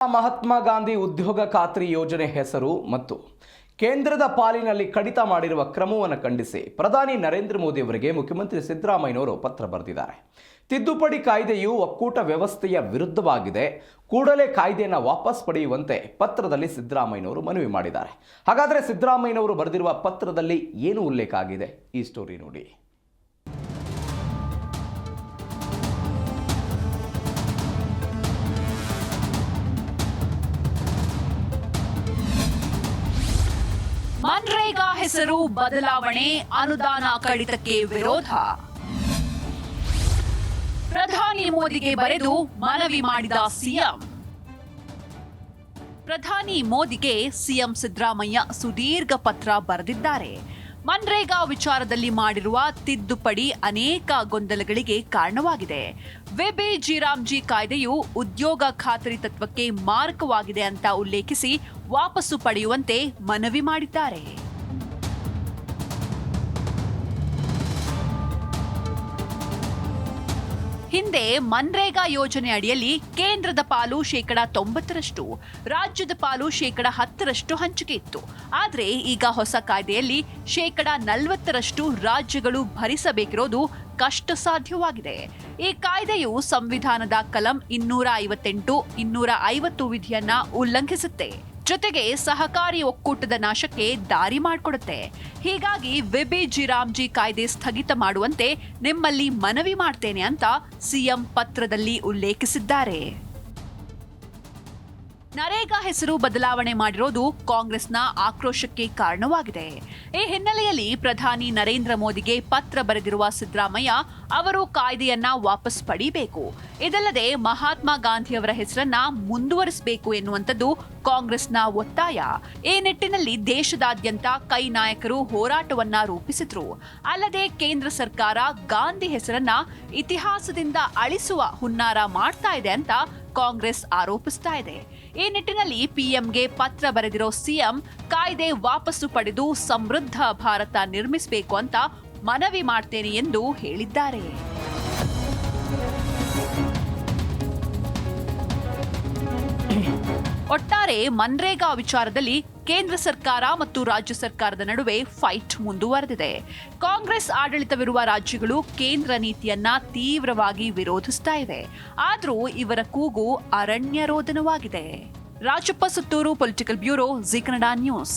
ಮಹಾತ್ಮ ಗಾಂಧಿ ಉದ್ಯೋಗ ಖಾತ್ರಿ ಯೋಜನೆ ಹೆಸರು ಮತ್ತು ಕೇಂದ್ರದ ಪಾಲಿನಲ್ಲಿ ಕಡಿತ ಮಾಡಿರುವ ಕ್ರಮವನ್ನು ಖಂಡಿಸಿ ಪ್ರಧಾನಿ ನರೇಂದ್ರ ಮೋದಿ ಅವರಿಗೆ ಮುಖ್ಯಮಂತ್ರಿ ಸಿದ್ದರಾಮಯ್ಯನವರು ಪತ್ರ ಬರೆದಿದ್ದಾರೆ. ತಿದ್ದುಪಡಿ ಕಾಯ್ದೆಯು ಒಕ್ಕೂಟ ವ್ಯವಸ್ಥೆಯ ವಿರುದ್ಧವಾಗಿದೆ, ಕೂಡಲೇ ಕಾಯ್ದೆಯನ್ನು ವಾಪಸ್ ಪಡೆಯುವಂತೆ ಪತ್ರದಲ್ಲಿ ಸಿದ್ದರಾಮಯ್ಯನವರು ಮನವಿ ಮಾಡಿದ್ದಾರೆ. ಹಾಗಾದರೆ ಸಿದ್ದರಾಮಯ್ಯನವರು ಬರೆದಿರುವ ಪತ್ರದಲ್ಲಿ ಏನು ಉಲ್ಲೇಖ ಆಗಿದೆ? ಈ ಸ್ಟೋರಿ ನೋಡಿ. ಮನ್ರೇಗಾ ಹೆಸರು ಬದಲಾವಣೆ, ಅನುದಾನ ಕಡಿತಕ್ಕೆ ವಿರೋಧ. ಪ್ರಧಾನಿ ಮೋದಿಗೆ ಬರೆದು ಮನವಿ ಮಾಡಿದ ಸಿಎಂ. ಪ್ರಧಾನಿ ಮೋದಿಗೆ ಸಿಎಂ ಸಿದ್ದರಾಮಯ್ಯ ಸುದೀರ್ಘ ಪತ್ರ ಬರೆದಿದ್ದಾರೆ. ಮನ್ರೇಗಾ ವಿಚಾರದಲ್ಲಿ ಮಾಡಿರುವ ತಿದ್ದುಪಡಿ ಅನೇಕ ಗೊಂದಲಗಳಿಗೆ ಕಾರಣವಾಗಿದೆ. ವೆಬಿಜಿರಾಮ್ಜಿ ಕಾಯ್ದೆಯು ಉದ್ಯೋಗ ಖಾತರಿ ತತ್ವಕ್ಕೆ ಮಾರಕವಾಗಿದೆ ಅಂತ ಉಲ್ಲೇಖಿಸಿ ವಾಪಸ್ಸು ಪಡೆಯುವಂತೆ ಮನವಿ ಮಾಡಿದ್ದಾರೆ. ಹಿಂದೆ ಮನ್ರೇಗಾ ಯೋಜನೆ ಅಡಿಯಲ್ಲಿ ಕೇಂದ್ರದ ಪಾಲು 90%, ರಾಜ್ಯದ ಪಾಲು 10% ಹಂಚಿಕೆ ಇತ್ತು. ಆದರೆ ಈಗ ಹೊಸ ಕಾಯ್ದೆಯಲ್ಲಿ 40% ರಾಜ್ಯಗಳು ಭರಿಸಬೇಕಿರೋದು ಕಷ್ಟ ಸಾಧ್ಯವಾಗಿದೆ. ಈ ಕಾಯ್ದೆಯು ಸಂವಿಧಾನದ ಕಲಂ 258, 250 ವಿಧಿಯನ್ನ ಉಲ್ಲಂಘಿಸುತ್ತೆ. ಜೊತೆಗೆ ಸಹಕಾರಿ ಒಕ್ಕೂಟದ ನಾಶಕ್ಕೆ ದಾರಿ ಮಾಡಿಕೊಡುತ್ತೆ. ಹೀಗಾಗಿ ವೆಬಿಜಿರಾಮ್ಜಿ ಕಾಯ್ದೆ ಸ್ಥಗಿತ ಮಾಡುವಂತೆ ನಿಮ್ಮಲ್ಲಿ ಮನವಿ ಮಾಡ್ತೇನೆ ಅಂತ ಸಿಎಂ ಪತ್ರದಲ್ಲಿ ಉಲ್ಲೇಖಿಸಿದ್ದಾರೆ. ನರೇಗಾ ಹೆಸರು ಬದಲಾವಣೆ ಮಾಡಿರೋದು ಕಾಂಗ್ರೆಸ್ನ ಆಕ್ರೋಶಕ್ಕೆ ಕಾರಣವಾಗಿದೆ. ಈ ಹಿನ್ನೆಲೆಯಲ್ಲಿ ಪ್ರಧಾನಿ ನರೇಂದ್ರ ಮೋದಿಗೆ ಪತ್ರ ಬರೆದಿರುವ ಸಿದ್ದರಾಮಯ್ಯ ಅವರು ಕಾಯ್ದೆಯನ್ನ ವಾಪಸ್ ಪಡಿಬೇಕು. ಇದಲ್ಲದೆ ಮಹಾತ್ಮ ಗಾಂಧಿಯವರ ಹೆಸರನ್ನ ಮುಂದುವರಿಸಬೇಕು ಎನ್ನುವಂಥದ್ದು ಕಾಂಗ್ರೆಸ್ನ ಒತ್ತಾಯ. ಈ ನಿಟ್ಟಿನಲ್ಲಿ ದೇಶದಾದ್ಯಂತ ಕೈ ನಾಯಕರು ಹೋರಾಟವನ್ನ ರೂಪಿಸಿದ್ರು. ಅಲ್ಲದೆ ಕೇಂದ್ರ ಸರ್ಕಾರ ಗಾಂಧಿ ಹೆಸರನ್ನ ಇತಿಹಾಸದಿಂದ ಅಳಿಸುವ ಹುನ್ನಾರ ಮಾಡ್ತಾ ಇದೆ ಅಂತ ಕಾಂಗ್ರೆಸ್ ಆರೋಪಿಸ್ತಾ ಇದೆ. ಈ ನಿಟ್ಟಿನಲ್ಲಿ ಪಿಎಂಗೆ ಪತ್ರ ಬರೆದಿರೋ ಸಿಎಂ ಕಾಯ್ದೆ ವಾಪಸ್ಸು ಪಡೆದು ಸಮೃದ್ಧ ಭಾರತ ನಿರ್ಮಿಸಬೇಕು ಅಂತ ಮನವಿ ಮಾಡ್ತೇನೆ ಎಂದು ಹೇಳಿದ್ದಾರೆ. ಒಟ್ಟಾರೆ ಮನ್ರೇಗಾ ವಿಚಾರದಲ್ಲಿ ಕೇಂದ್ರ ಸರ್ಕಾರ ಮತ್ತು ರಾಜ್ಯ ಸರ್ಕಾರದ ನಡುವೆ ಫೈಟ್ ಮುಂದುವರೆದಿದೆ. ಕಾಂಗ್ರೆಸ್ ಆಡಳಿತವಿರುವ ರಾಜ್ಯಗಳು ಕೇಂದ್ರ ನೀತಿಯನ್ನ ತೀವ್ರವಾಗಿ ವಿರೋಧಿಸ್ತಾ ಇವೆ. ಆದರೂ ಇವರ ಕೂಗು ಅರಣ್ಯರೋದನವಾಗಿದೆ. Rajappa Suttur, political bureau, Zee Kannada news.